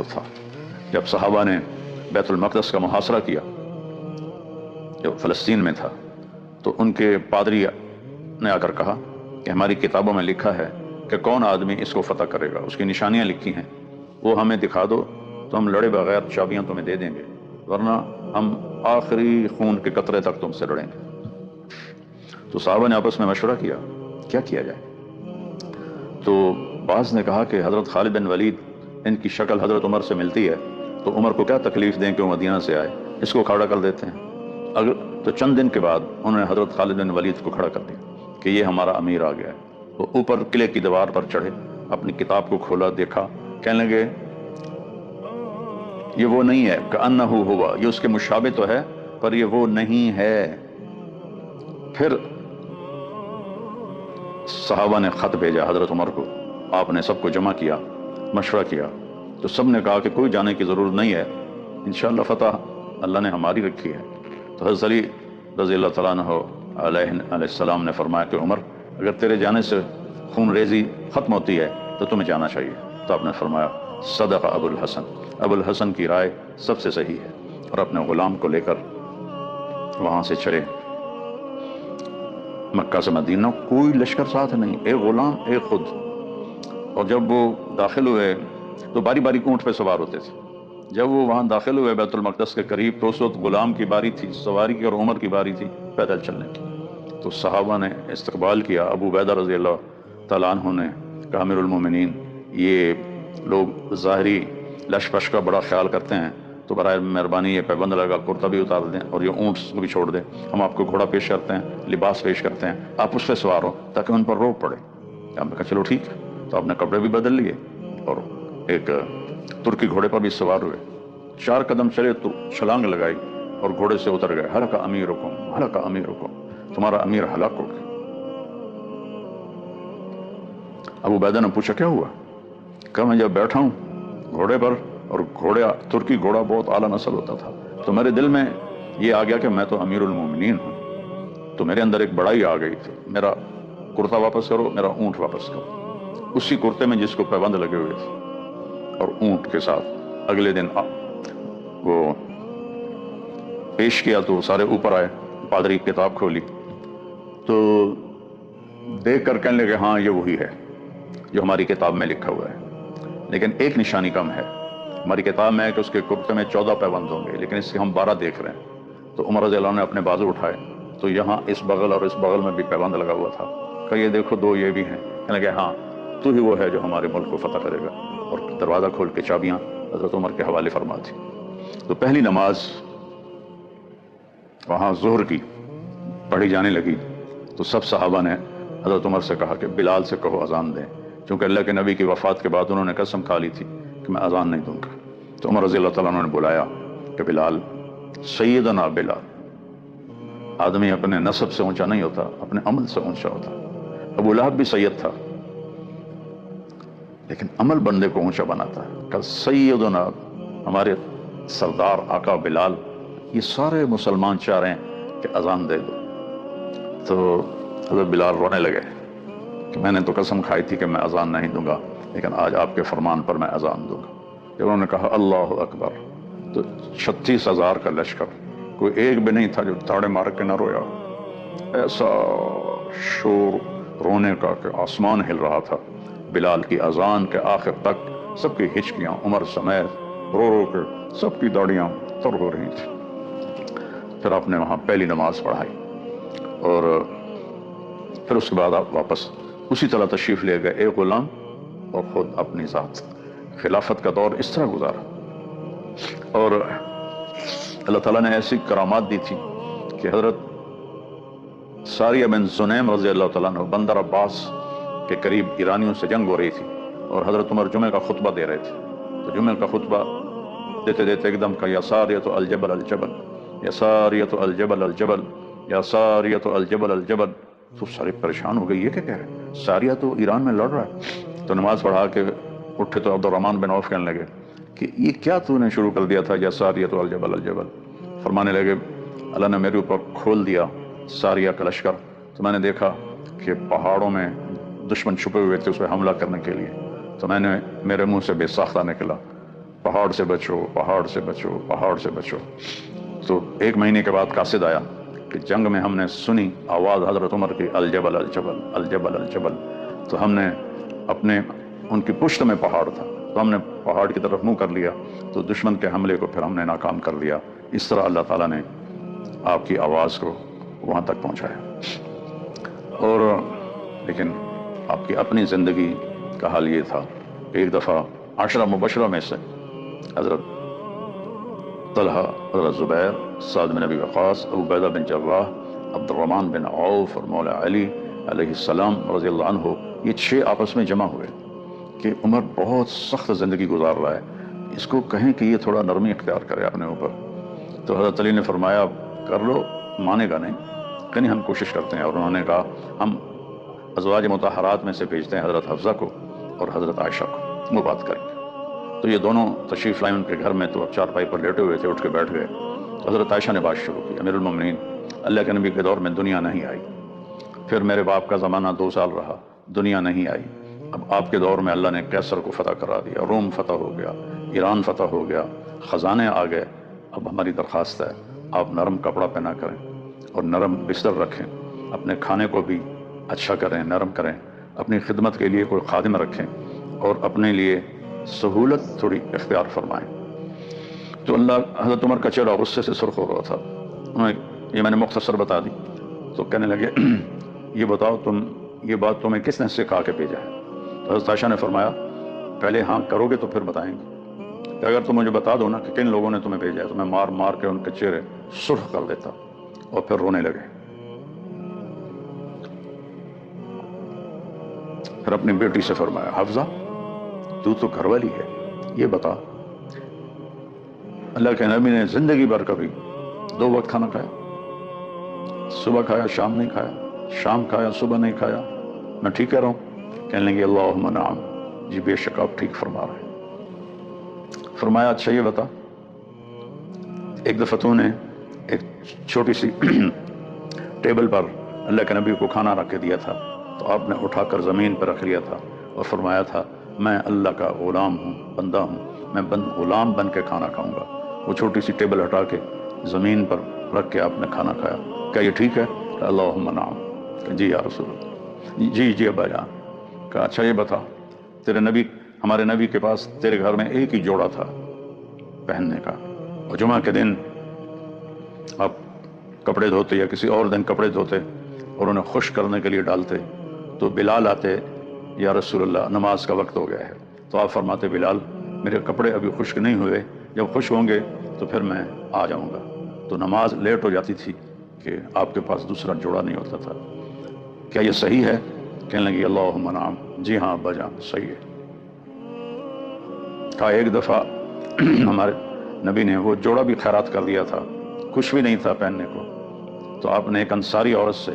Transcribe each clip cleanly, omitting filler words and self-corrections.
تھا۔ جب صحابہ نے بیت المقدس کا محاصرہ کیا جو فلسطین میں تھا، تو ان کے پادری نے آ کر کہا کہ ہماری کتابوں میں لکھا ہے کہ کون آدمی اس کو فتح کرے گا، اس کی نشانیاں لکھی ہیں، وہ ہمیں دکھا دو تو ہم لڑے بغیر چابیاں تمہیں دے دیں گے، ورنہ ہم آخری خون کے قطرے تک تم سے لڑیں گے۔ تو صحابہ نے آپس میں مشورہ کیا کیا جائے؟ تو بعض نے کہا کہ حضرت خالد بن ولید، ان کی شکل حضرت عمر سے ملتی ہے، تو عمر کو کیا تکلیف دیں کہ وہ مدینہ سے آئے، اس کو کھڑا کر دیتے ہیں۔ تو چند دن کے بعد انہوں نے حضرت خالد بن ولید کو کھڑا کر دیا کہ یہ ہمارا امیر آ گیا ہے۔ وہ اوپر قلعے کی دیوار پر چڑھے، اپنی کتاب کو کھولا، دیکھا، کہنے لگے یہ وہ نہیں ہے، کأنہ ہوا، یہ اس کے مشابہ تو ہے پر یہ وہ نہیں ہے۔ پھر صحابہ نے خط بھیجا حضرت عمر کو، آپ نے سب کو جمع کیا، مشورہ کیا، تو سب نے کہا کہ کوئی جانے کی ضرورت نہیں ہے، انشاءاللہ فتح اللہ نے ہماری رکھی ہے۔ تو حضرت علی رضی اللہ تعالیٰ عنہ علیہ السلام نے فرمایا کہ عمر، اگر تیرے جانے سے خون ریزی ختم ہوتی ہے تو تمہیں جانا چاہیے۔ تو آپ نے فرمایا صدق ابو الحسن، ابو الحسن کی رائے سب سے صحیح ہے، اور اپنے غلام کو لے کر وہاں سے چلے مکہ سے مدینہ، کوئی لشکر ساتھ نہیں، ایک غلام ایک خود۔ اور جب وہ داخل ہوئے تو باری باری اونٹ پہ سوار ہوتے تھے۔ جب وہ وہاں داخل ہوئے بیت المقدس کے قریب، تو اس وقت غلام کی باری تھی سواری کی اور عمر کی باری تھی پیدل چلنے کی۔ تو صحابہ نے استقبال کیا، ابو عبیدہ رضی اللہ تعالیٰ عنہ نے کہا امیر المومنین، یہ لوگ ظاہری لش پش کا بڑا خیال کرتے ہیں، تو برائے مہربانی یہ پیبند لگا کرتا بھی اتار دیں اور یہ اونٹ کو بھی چھوڑ دیں، ہم آپ کو گھوڑا پیش کرتے ہیں، لباس پیش کرتے ہیں، آپ اس پہ سوار ہو تاکہ ان پر روب پڑے۔ ہم نے کہا چلو ٹھیک ہے، تو آپ نے کپڑے بھی بدل لیے اور ایک ترکی گھوڑے پر بھی سوار ہوئے، 4 قدم چلے تو چھلانگ لگائی اور گھوڑے سے اتر گئے، ہلک امیرکم ہلک امیرکم، تمہارا امیر ہلاک ہو گیا۔ ابو عبیدہ نے پوچھا کیا ہوا؟ کہا میں جب بیٹھا ہوں گھوڑے پر، اور ترکی گھوڑا بہت اعلیٰ نسل ہوتا تھا، تو میرے دل میں یہ آ گیا کہ میں تو امیر المومنین ہوں، تو میرے اندر ایک بڑائی آ گئی تھی، میرا کرتا واپس کرو، میرا اونٹ واپس کرو، اسی کرتے میں جس کو پیبند لگے ہوئے تھے اور اونٹ کے ساتھ۔ اگلے دن وہ پیش کیا تو سارے اوپر آئے، پادری کتاب کھولی تو دیکھ کر کہنے لگے ہاں یہ وہی ہے جو ہماری کتاب میں لکھا ہوا ہے، لیکن ایک نشانی کم ہے، ہماری کتاب میں ہے کہ اس کے کرتے میں 14 پیبند ہوں گے، لیکن اس سے ہم 12 دیکھ رہے ہیں۔ تو عمر رضی اللہ عنہ نے اپنے بازو اٹھائے تو یہاں اس بغل اور اس بغل میں بھی پیبند لگا ہوا تھا، کہ یہ دیکھو 2 یہ بھی ہیں، کہنے لگے ہاں تو ہی وہ ہے جو ہمارے ملک کو فتح کرے گا، اور دروازہ کھول کے چابیاں حضرت عمر کے حوالے فرما تھی۔ تو پہلی نماز وہاں ظہر کی پڑھی جانے لگی تو سب صحابہ نے حضرت عمر سے کہا کہ بلال سے کہو اذان دیں، چونکہ اللہ کے نبی کی وفات کے بعد انہوں نے قسم کھا لی تھی کہ میں اذان نہیں دوں گا۔ تو عمر رضی اللہ تعالیٰ عنہ نے بلایا کہ بلال، سیدنا بلال، آدمی اپنے نسب سے اونچا نہیں ہوتا، اپنے عمل سے اونچا ہوتا۔ ابو لہب بھی سید تھا لیکن عمل بندے کو اونچا بناتا ہے۔ کہ سیدنا، ہمارے سردار آقا بلال، یہ سارے مسلمان چاہ رہے ہیں کہ اذان دے دو۔ تو حضرت بلال رونے لگے کہ میں نے تو قسم کھائی تھی کہ میں اذان نہیں دوں گا، لیکن آج آپ کے فرمان پر میں اذان دوں گا۔ جب انہوں نے کہا اللہ اکبر تو 36,000 کا لشکر، کوئی ایک بھی نہیں تھا جو تاڑے مار کے نہ رویا، ایسا شور رونے کا کہ آسمان ہل رہا تھا۔ بلال کی اذان کے آخر تک سب کی ہچکیاں عمر سمیت رو رو کے سب کی داڑیاں تر ہو رہی تھی۔ پھر آپ نے وہاں پہلی نماز پڑھائی اور پھر اس کے بعد آپ واپس اسی طرح تشریف لے گئے، ایک غلام اور خود اپنی ذات۔ خلافت کا دور اس طرح گزارا، اور اللہ تعالیٰ نے ایسی کرامات دی تھی کہ حضرت ساریہ بن زنیم رضی اللہ تعالیٰ عنہ بندر عباس کے قریب ایرانیوں سے جنگ ہو رہی تھی، اور حضرت عمر جمعہ کا خطبہ دے رہے تھے، تو جمعہ کا خطبہ دیتے دیتے ایک دم کا یا ساریۃ الجبل الجبل یا ساریۃ الجبل الجبل یا ساریۃ الجبل الجبل، تو سارے پریشان ہو گئے، یہ کیا کہہ رہے ہیں، ساریہ تو ایران میں لڑ رہا ہے۔ تو نماز پڑھا کے اٹھے تو عبد الرحمن بن عوف کہنے لگے کہ یہ کیا تو نے شروع کر دیا تھا یا ساریۃ الجبل الجبل؟ فرمانے لگے اللہ نے میرے اوپر کھول دیا ساریہ کا لشکر، تو میں نے دیکھا کہ پہاڑوں میں دشمن چھپے ہوئے تھے اس پہ حملہ کرنے کے لیے، تو میں نے میرے منہ سے بے ساختہ نکلا پہاڑ سے بچو، پہاڑ سے بچو، پہاڑ سے بچو۔ تو 1 مہینے کے بعد قاصد آیا کہ جنگ میں ہم نے سنی آواز حضرت عمر کی الجبل الجبل الجبل الجبل، تو ہم نے اپنے ان کی پشت میں پہاڑ تھا تو ہم نے پہاڑ کی طرف منہ کر لیا، تو دشمن کے حملے کو پھر ہم نے ناکام کر دیا۔ اس طرح اللہ تعالیٰ نے آپ کی آواز کو وہاں تک پہنچایا۔ اور لیکن آپ کی اپنی زندگی کا حال یہ تھا کہ ایک دفعہ 10 مبشرہ میں سے حضرت طلحہ، حضرت زبیر، سعد بن ابی وقاص، ابو عبیدہ بن جراح، عبد الرحمن بن عوف اور مولا علی علیہ السلام رضی اللہ عنہ، یہ 6 آپس میں جمع ہوئے کہ عمر بہت سخت زندگی گزار رہا ہے، اس کو کہیں کہ یہ تھوڑا نرمی اختیار کرے اپنے اوپر۔ تو حضرت علی نے فرمایا کر لو، مانے گا نہیں، کہ نہیں ہم کوشش کرتے ہیں۔ اور انہوں نے کہا ہم ازواج مطہرات میں سے بھیجتے ہیں حضرت حفصہ کو اور حضرت عائشہ کو، وہ بات کریں گے۔ تو یہ دونوں تشریف لائے ان کے گھر میں، تو اب چارپائی پر لیٹے ہوئے تھے، اٹھ کے بیٹھ گئے۔ حضرت عائشہ نے بات شروع کی، امیر المومنین، اللہ کے نبی کے دور میں دنیا نہیں آئی، پھر میرے باپ کا زمانہ 2 سال رہا، دنیا نہیں آئی، اب آپ کے دور میں اللہ نے قیصر کو فتح کرا دیا، روم فتح ہو گیا، ایران فتح ہو گیا، خزانے آ گئے، اب ہماری درخواست ہے آپ نرم کپڑا پہنا کریں اور نرم بستر رکھیں، اپنے کھانے کو بھی اچھا کریں، نرم کریں، اپنی خدمت کے لیے کوئی خادم رکھیں اور اپنے لیے سہولت تھوڑی اختیار فرمائیں۔ تو اللہ حضرت عمر کا چہرہ غصے سے سرخ ہو رہا تھا، یہ میں نے مختصر بتا دی۔ تو کہنے لگے یہ بتاؤ یہ بات تمہیں کس نے سکھا کے بھیجا ہے؟ تو حضرت عائشہ نے فرمایا پہلے ہاں کرو گے تو پھر بتائیں گے، کہ اگر تم مجھے بتا دو نا کہ کن لوگوں نے تمہیں بھیجا ہے تو میں مار مار کے ان کے چہرے سرخ کر دیتا۔ اور پھر رونے لگے۔ پھر اپنی بیٹی سے فرمایا حفصہ تو گھر والی ہے، یہ بتا اللہ کے نبی نے زندگی بھر کبھی 2 وقت کھانا کھایا؟ صبح کھایا شام نہیں کھایا، شام کھایا صبح نہیں کھایا، میں ٹھیک کہہ رہا ہوں؟ کہنے لگے اللہم نعم، جی بے شک آپ ٹھیک فرما رہے ہیں۔ فرمایا اچھا یہ بتا، ایک دفعہ تو نے ایک چھوٹی سی ٹیبل پر اللہ کے نبی کو کھانا رکھ کے دیا تھا، تو آپ نے اٹھا کر زمین پر رکھ لیا تھا اور فرمایا تھا میں اللہ کا غلام ہوں، بندہ ہوں، میں غلام بن کے کھانا کھاؤں گا۔ وہ چھوٹی سی ٹیبل ہٹا کے زمین پر رکھ کے آپ نے کھانا کھایا، کیا یہ ٹھیک ہے؟ کہ اللہم نعم، کہ جی یا رسول اللہ، جی ابا جان۔ کہا اچھا یہ بتا، ہمارے نبی کے پاس تیرے گھر میں ایک ہی جوڑا تھا پہننے کا، اور جمعہ کے دن آپ کپڑے دھوتے یا کسی اور دن کپڑے دھوتے اور انہیں خشک کرنے کے لیے ڈالتے، تو بلال آتے یا رسول اللہ نماز کا وقت ہو گیا ہے، تو آپ فرماتے بلال میرے کپڑے ابھی خشک نہیں ہوئے، جب خشک ہوں گے تو پھر میں آ جاؤں گا۔ تو نماز لیٹ ہو جاتی تھی کہ آپ کے پاس دوسرا جوڑا نہیں ہوتا تھا۔ کیا یہ صحیح ہے؟ کہنے لگی اللہم نعم، جی ہاں ابا جان صحیح ہے۔ کہا ایک دفعہ ہمارے نبی نے وہ جوڑا بھی خیرات کر دیا تھا، کچھ بھی نہیں تھا پہننے کو، تو آپ نے ایک انصاری عورت سے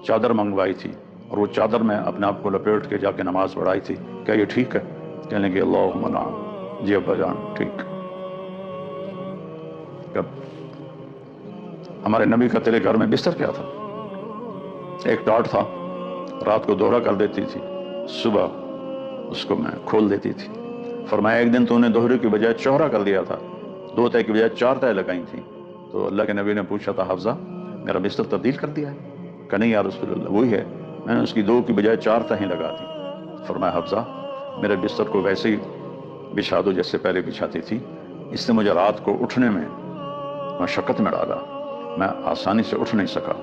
چادر منگوائی تھی اور وہ چادر میں اپنے آپ کو لپیٹ کے جا کے نماز پڑھائی تھی، کیا یہ ٹھیک ہے؟ کہنے لگے اللہم نعم، جی ابا جان ٹھیک۔ ہمارے نبی کا تیرے گھر میں بستر کیا تھا؟ ایک ٹاٹ تھا، رات کو دوہرا کر دیتی تھی، صبح اس کو میں کھول دیتی تھی۔ فرمایا ایک دن تو نے دوہرے کی بجائے چوہرا کر دیا تھا، 2 تہہ کی بجائے 4 تہہ لگائی تھی، تو اللہ کے نبی نے پوچھا تھا حفصہ میرا بستر تبدیل کر دیا ہے؟ کہ نہیں یا رسول اللہ وہی ہے، میں نے اس کی 2 کی بجائے 4 تہیں لگا دی۔ فرمایا حفصہ میرے بستر کو ویسے ہی بچھا دو جیسے پہلے بچھاتی تھی، اس نے مجھے رات کو اٹھنے میں مشقت میں ڈالا، میں آسانی سے اٹھ نہیں سکا،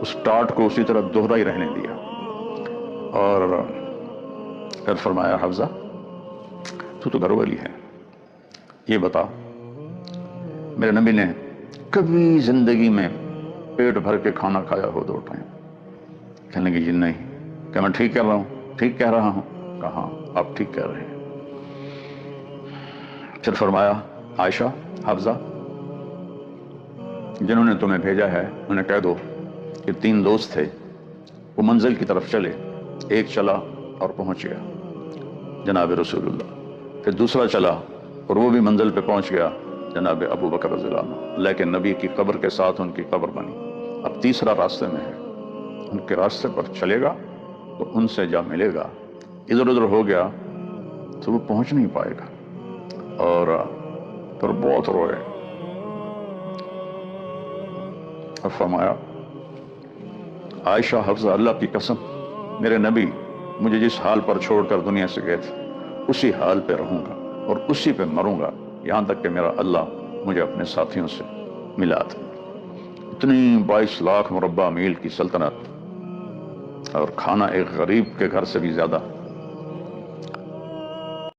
اس ٹاٹ کو اسی طرح دوہرا ہی رہنے دیا۔ اور پھر فرمایا حفصہ تو گھر والی ہے، یہ بتا میرے نبی نے کبھی زندگی میں پیٹ بھر کے کھانا کھایا ہو 2 ٹائم؟ کہنے لگی جی نہیں۔ کہ میں ٹھیک کہہ رہا ہوں؟ ٹھیک کہہ رہا ہوں؟ کہا آپ ٹھیک کہہ رہے ہیں۔ پھر فرمایا عائشہ حفصہ جنہوں نے تمہیں بھیجا ہے انہیں کہہ دو کہ 3 دوست تھے، وہ منزل کی طرف چلے، ایک چلا اور پہنچ گیا جناب رسول اللہ، پھر دوسرا چلا اور وہ بھی منزل پہ پہنچ گیا جناب ابو بکر رضی اللہ عنہ، لیکن نبی کی قبر کے ساتھ ان کی قبر بنی، اب تیسرا راستے میں ہے، ان کے راستے پر چلے گا تو ان سے جا ملے گا، ادھر ادھر ہو گیا تو وہ پہنچ نہیں پائے گا۔ اور پھر بہت روئے اور فرمایا عائشہ حفصہ اللہ کی قسم میرے نبی مجھے جس حال پر چھوڑ کر دنیا سے گئے تھے اسی حال پہ رہوں گا اور اسی پہ مروں گا یہاں تک کہ میرا اللہ مجھے اپنے ساتھیوں سے ملا دے۔ اتنی 22 لاکھ مربع میل کی سلطنت اور کھانا ایک غریب کے گھر سے بھی زیادہ